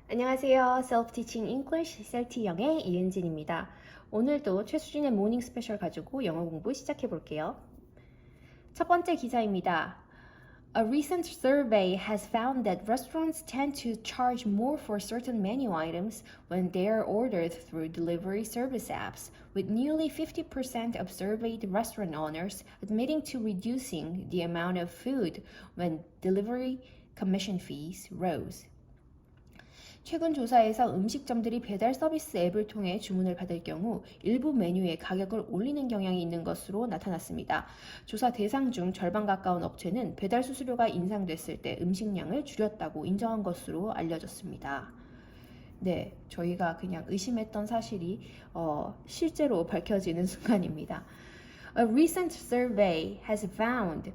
안녕하세요. Self-Teaching English, 셀티영의 이은진입니다. 오늘도 최수진의 모닝 스페셜 가지고 영어 공부 시작해 볼게요. 첫 번째 기사입니다. A recent survey has found that restaurants tend to charge more for certain menu items when they are ordered through delivery service apps, with nearly 50% of surveyed restaurant owners admitting to reducing the amount of food when delivery commission fees rose. 최근 조사에서 음식점들이 배달 서비스 앱을 통해 주문을 받을 경우 일부 메뉴의 가격을 올리는 경향이 있는 것으로 나타났습니다. 조사 대상 중 절반 가까운 업체는 배달 수수료가 인상됐을 때 음식량을 줄였다고 인정한 것으로 알려졌습니다. 네, 저희가 그냥 의심했던 사실이 실제로 밝혀지는 순간입니다. A recent survey has found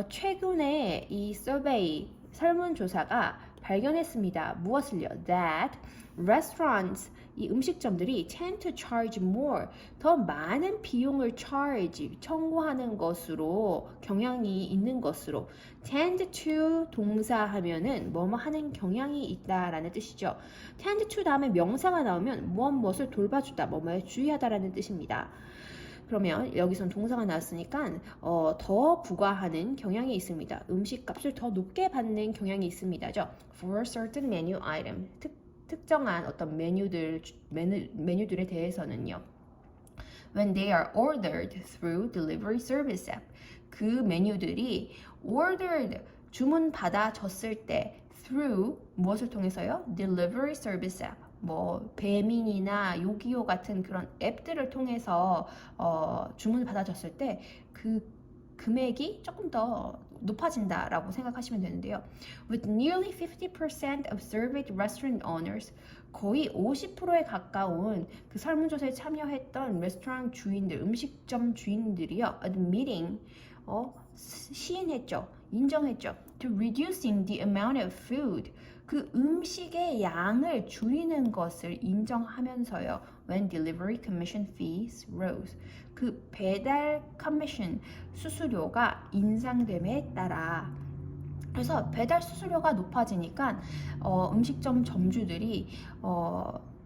최근에 이 survey 설문조사가 발견했습니다. 무엇을요? That restaurants 이 음식점들이 tend to charge more 더 많은 비용을 청구하는 것으로 경향이 있는 것으로 tend to 동사하면은 뭐뭐 하는 경향이 있다라는 뜻이죠. tend to 다음에 명사가 나오면 무엇을 돌봐주다 뭐뭐에 주의하다라는 뜻입니다. 그러면 여기선 동사가 나왔으니까 더 부과하는 경향이 있습니다. 음식값을 더 높게 받는 경향이 있습니다죠. For certain menu item 특정한 어떤 메뉴들에 대해서는요. When they are ordered through delivery service app 그 메뉴들이 ordered 주문 받아졌을 때 through 무엇을 통해서요? Delivery service app 뭐 배민이나 요기요 같은 그런 앱들을 통해서 주문을 받아줬을 때 그 금액이 조금 더 높아진다라고 생각하시면 되는데요. With nearly 50% of surveyed restaurant owners 거의 50%에 가까운 그 설문조사에 참여했던 레스토랑 주인들, 음식점 주인들이요. admitting 시인했죠. 인정했죠. To reducing the amount of food 그 음식의 양을 줄이는 것을 인정하면서요. When delivery commission fees rose. 그 배달 커미션 수수료가 인상됨에 따라 그래서 배달 수수료가 높아지니까 음식점 점주들이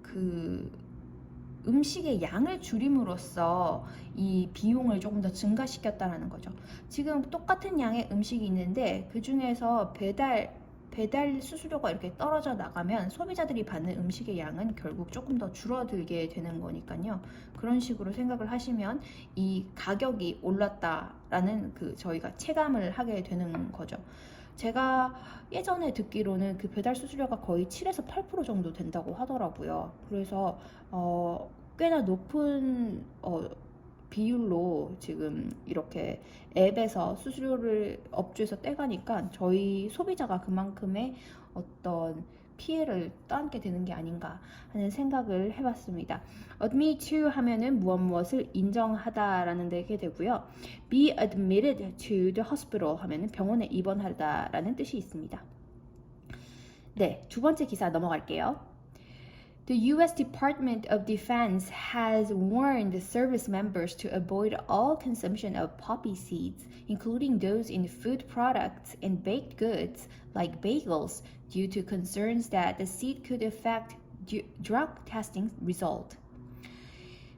그 음식의 양을 줄임으로써 이 비용을 조금 더 증가시켰다는 거죠. 지금 똑같은 양의 음식이 있는데 그 중에서 배달 수수료가 이렇게 떨어져 나가면 소비자들이 받는 음식의 양은 결국 조금 더 줄어들게 되는 거니까요. 그런 식으로 생각을 하시면 이 가격이 올랐다라는 그 저희가 체감을 하게 되는 거죠. 제가 예전에 듣기로는 그 배달 수수료가 거의 7에서 8% 정도 된다고 하더라고요. 그래서 꽤나 높은 비율로 지금 이렇게 앱에서 수수료를 업주에서 떼가니까 저희 소비자가 그만큼의 어떤 피해를 떠안게 되는 게 아닌가 하는 생각을 해봤습니다. Admit to 하면은 무엇을 인정하다라는 데게 되고요. Be admitted to the hospital 하면은 병원에 입원하다라는 뜻이 있습니다. 네, 두 번째 기사 넘어갈게요. The U.S. Department of Defense has warned service members to avoid all consumption of poppy seeds, including those in food products and baked goods like bagels, due to concerns that the seed could affect drug testing result.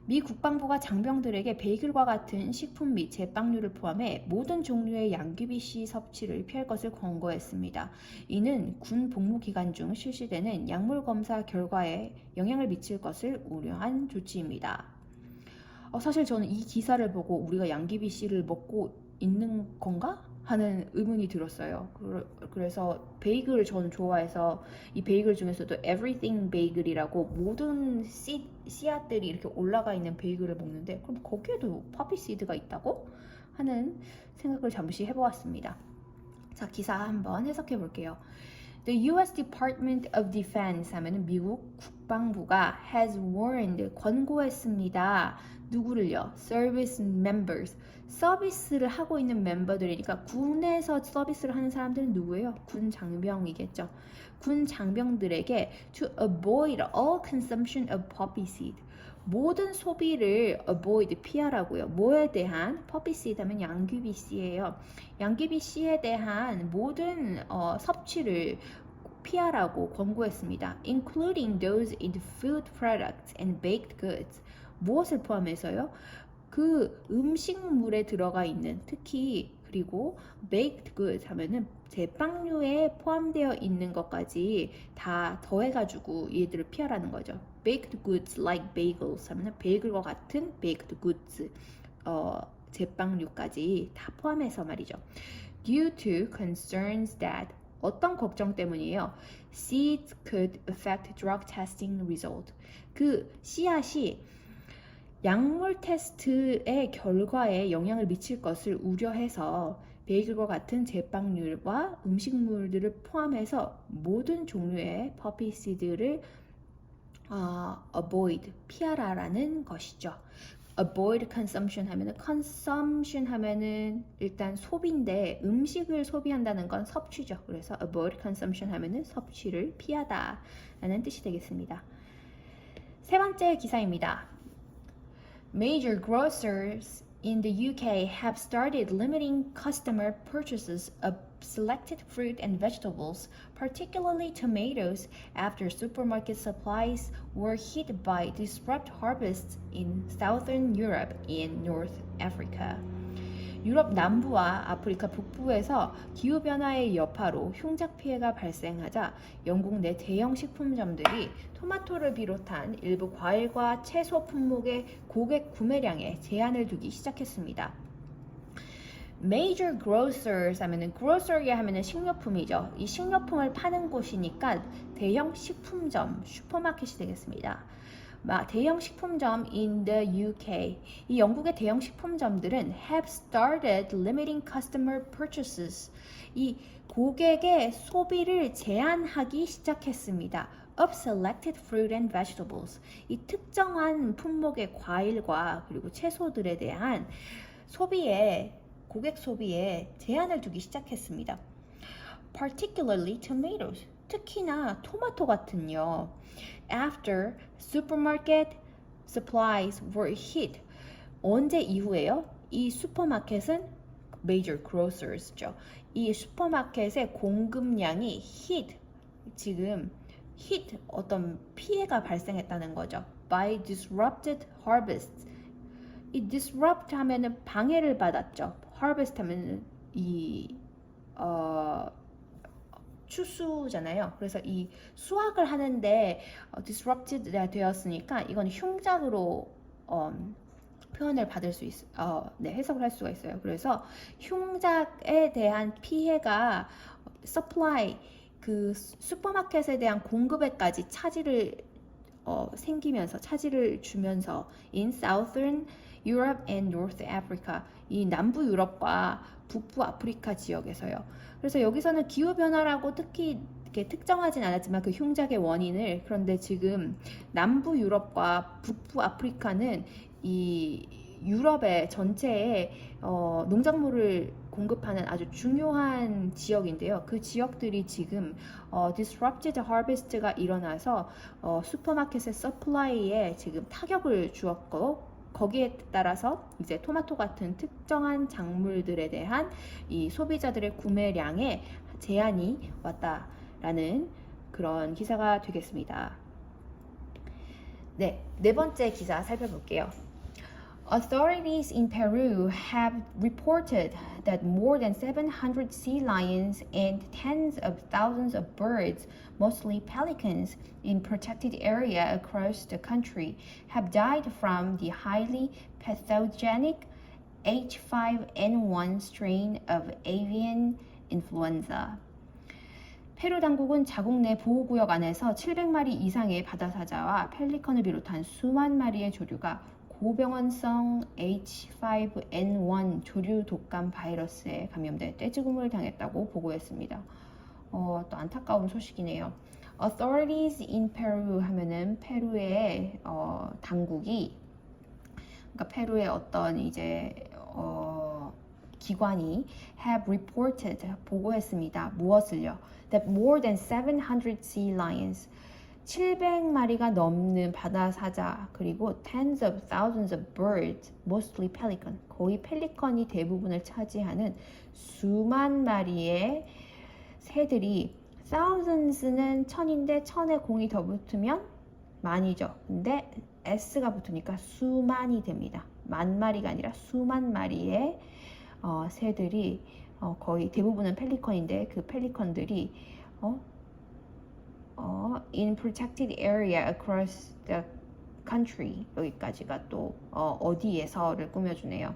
미 국방부가 장병들에게 베이글과 같은 식품 및 제빵류를 포함해 모든 종류의 양귀비씨 섭취를 피할 것을 권고했습니다. 이는 군 복무 기간 중 실시되는 약물 검사 결과에 영향을 미칠 것을 우려한 조치입니다. 사실 저는 이 기사를 보고 우리가 양귀비씨를 먹고 있는 건가? 하는 의문이 들었어요. 그래서 베이글을 저는 좋아해서 이 베이글 중에서도 everything 베이글이라고 모든 씨앗들이 이렇게 올라가 있는 베이글을 먹는데 그럼 거기에도 파피 시드가 있다고? 하는 생각을 잠시 해보았습니다. 자, 기사 한번 해석해 볼게요. The U.S. Department of Defense 하면은 미국 국방부가 has warned 권고했습니다. 누구를요? Service members. 서비스를 하고 있는 멤버들이니까 군에서 서비스를 하는 사람들은 누구예요? 군 장병이겠죠. 군 장병들에게 to avoid all consumption of poppy seed. 모든 소비를 avoid 피하라고요. 뭐에 대한 poppy seed 하면 양귀비씨예요. 양귀비씨에 대한 모든 섭취를 피하라고 권고했습니다. Including those in food products and baked goods. 무엇을 포함해서요? 그 음식물에 들어가 있는 특히 그리고 baked goods 하면은 제빵류에 포함되어 있는 것까지 다 더해가지고 얘들을 피하라는 거죠. baked goods like bagels 하면은 베이글과 같은 baked goods 제빵류까지 다 포함해서 말이죠. Due to concerns that 어떤 걱정 때문이에요? Seeds could affect drug testing result. 그 씨앗이 약물 테스트의 결과에 영향을 미칠 것을 우려해서 베이글과 같은 제빵류와 음식물들을 포함해서 모든 종류의 퍼피 씨드를 avoid, 피하라라는 것이죠. avoid consumption 하면은 일단 소비인데 음식을 소비한다는 건 섭취죠. 그래서 avoid consumption 하면은 섭취를 피하다라는 뜻이 되겠습니다. 세 번째 기사입니다. Major grocers in the UK have started limiting customer purchases of selected fruit and vegetables, particularly tomatoes, after supermarket supplies were hit by disrupted harvests in Southern Europe and North Africa. 유럽 남부와 아프리카 북부에서 기후변화의 여파로 흉작 피해가 발생하자 영국 내 대형 식품점들이 토마토를 비롯한 일부 과일과 채소 품목의 고객 구매량에 제한을 두기 시작했습니다. Major grocers 하면은 grocery 하면은 식료품이죠. 이 식료품을 파는 곳이니까 대형 식품점, 슈퍼마켓이 되겠습니다. 대형 식품점 in the UK. 이 영국의 대형 식품점들은 have started limiting customer purchases. 이 고객의 소비를 제한하기 시작했습니다. of selected fruit and vegetables. 이 특정한 품목의 과일과 그리고 채소들에 대한 고객 소비에 제한을 두기 시작했습니다. Particularly tomatoes. 특히나 토마토 같은요. After supermarket supplies were hit. 언제 이후에요? 이 슈퍼마켓은 major grocers죠. 이 슈퍼마켓의 공급량이 지금 어떤 피해가 발생했다는 거죠. By disrupted harvests. 이 disrupt 하면은 방해를 받았죠. harvest 하면은 추수잖아요. 그래서 이 수확을 하는데 disrupted 되었으니까 이건 흉작으로 표현을 받을 수 해석을 할 수가 있어요. 그래서 흉작에 대한 피해가 supply 그 슈퍼마켓에 대한 공급에까지 차질을 주면서 in Southern Europe and North Africa 이 남부 유럽과 북부 아프리카 지역에서요. 그래서 여기서는 기후변화라고 특히 이렇게 특정하진 않았지만 그 흉작의 원인을 그런데 지금 남부 유럽과 북부 아프리카는 이 유럽의 전체에 농작물을 공급하는 아주 중요한 지역인데요. 그 지역들이 지금 disrupted harvest가 일어나서 슈퍼마켓의 서플라이에 지금 타격을 주었고 거기에 따라서 이제 토마토 같은 특정한 작물들에 대한 이 소비자들의 구매량에 제한이 왔다라는 그런 기사가 되겠습니다. 네 번째 기사 살펴볼게요. Authorities in Peru have reported that more than 700 sea lions and tens of thousands of birds, mostly pelicans, in protected area across the country have died from the highly pathogenic H5N1 strain of avian influenza. 페루 당국은 자국 내 보호구역 안에서 700마리 이상의 바다사자와 펠리컨을 비롯한 수만 마리의 조류가 고병원성 H5N1 조류 독감 바이러스에 감염돼 떼죽음을 당했다고 보고했습니다. 또 안타까운 소식이네요. Authorities in Peru 하면은 페루의 당국이 그러니까 페루의 어떤 이제 기관이 have reported 보고했습니다. 무엇을요? That more than 700 sea lions 700마리가 넘는 바다사자 그리고 tens of thousands of birds, mostly pelican, 거의 펠리컨이 대부분을 차지하는 수만 마리의 새들이 thousands는 천인데 천에 공이 더 붙으면 만이죠. 근데 s가 붙으니까 수만이 됩니다. 만 마리가 아니라 수만 마리의 새들이 거의 대부분은 펠리컨인데 그 펠리컨들이 in protected area across the country 여기까지가 또 어디에서를 꾸며주네요.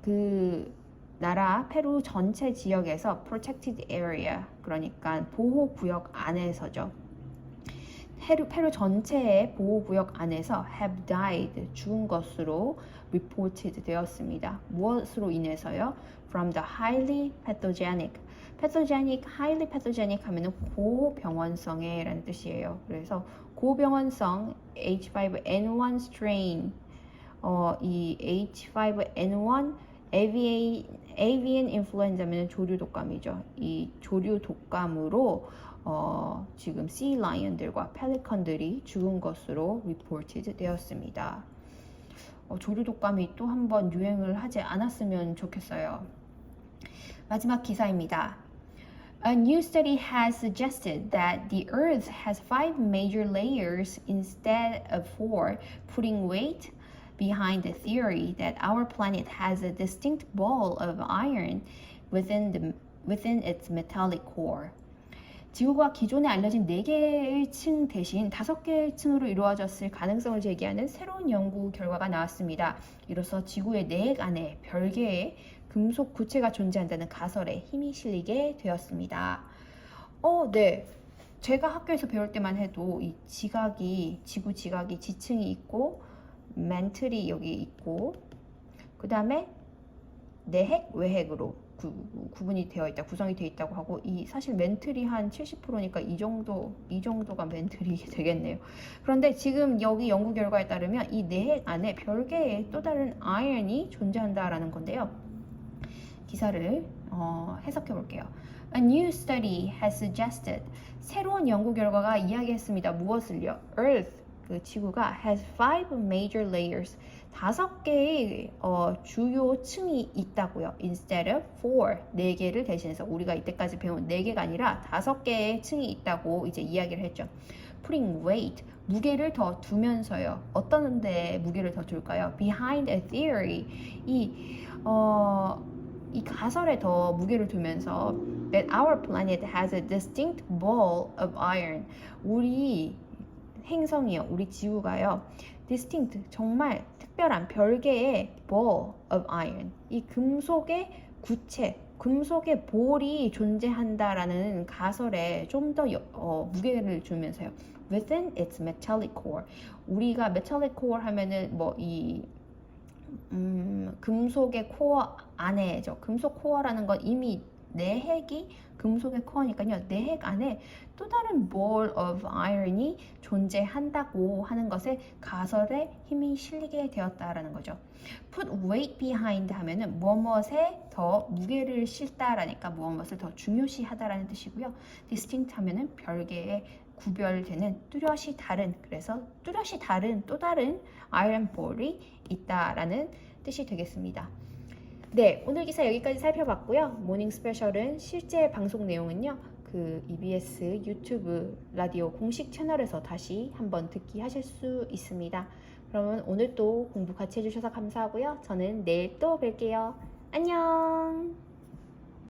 그 나라 페루 전체 지역에서 protected area 그러니까 보호구역 안에서죠. 페루 전체의 보호구역 안에서 have died 죽은 것으로 reported 되었습니다. 무엇으로 인해서요? From the highly pathogenic highly pathogenic 하면은 고병원성에 라는 뜻이에요. 그래서 고병원성 H5N1 strain 이 H5N1 avian influenza면 조류 독감이죠. 이 조류 독감으로 지금 sea lion들과 펠리컨들이 죽은 것으로 reported 되었습니다. 조류 독감이 또 한 번 유행을 하지 않았으면 좋겠어요. 마지막 기사입니다. A new study has suggested that the Earth has 5 major layers instead of 4, putting weight behind the theory that our planet has a distinct ball of iron within its metallic core. 지구가 기존에 알려진 4개의 층 대신 5개의 층으로 이루어졌을 가능성을 제기하는 새로운 연구 결과가 나왔습니다. 이로써 지구의 내핵 안에 별개의 금속 구체가 존재한다는 가설에 힘이 실리게 되었습니다. 네. 제가 학교에서 배울 때만 해도 이 지구 지각이 지층이 있고 멘틀이 여기 있고 그 다음에 내핵, 외핵으로 구분이 되어 있다, 구성이 되어 있다고 하고 이 사실 멘틀이 한 70%니까 이 정도가 멘틀이 되겠네요. 그런데 지금 여기 연구 결과에 따르면 이 내핵 안에 별개의 또 다른 아이언이 존재한다라는 건데요. 기사를 해석해 볼게요. A new study has suggested 새로운 연구 결과가 이야기했습니다. 무엇을요? Earth 그 지구가 has 5 major layers 5개의 주요 층이 있다고요. Instead of 4 4개를 대신해서 우리가 이때까지 배운 4개가 아니라 5개의 층이 있다고 이제 이야기를 했죠. Putting weight 무게를 더 두면서요. 어떤 데 무게를 더 둘까요? Behind a theory 이 가설에 더 무게를 두면서 that our planet has a distinct ball of iron 우리 행성이요, 우리 지구가요, distinct 정말 특별한 별개의 ball of iron 이 금속의 구체, 금속의 볼이 존재한다라는 가설에 좀 더 무게를 주면서요. Within its metallic core 우리가 metallic core 하면은 금속의 코어 안에죠. 금속 코어라는 건 이미 내핵이 금속의 코어니까요. 내핵 안에 또 다른 ball of iron이 존재한다고 하는 것에 가설에 힘이 실리게 되었다라는 거죠. Put weight behind 하면은 무엇에 더 무게를 싣다라니까 무엇을 더 중요시하다라는 뜻이고요. Distinct 하면은 별개의 구별되는 뚜렷이 다른 그래서 뚜렷이 다른 또 다른 iron ball이 있다라는 뜻이 되겠습니다. 네, 오늘 기사 여기까지 살펴봤고요. 모닝 스페셜은 실제 방송 내용은요. 그 EBS 유튜브 라디오 공식 채널에서 다시 한번 듣기 하실 수 있습니다. 그러면 오늘 또 공부 같이 해주셔서 감사하고요. 저는 내일 또 뵐게요. 안녕!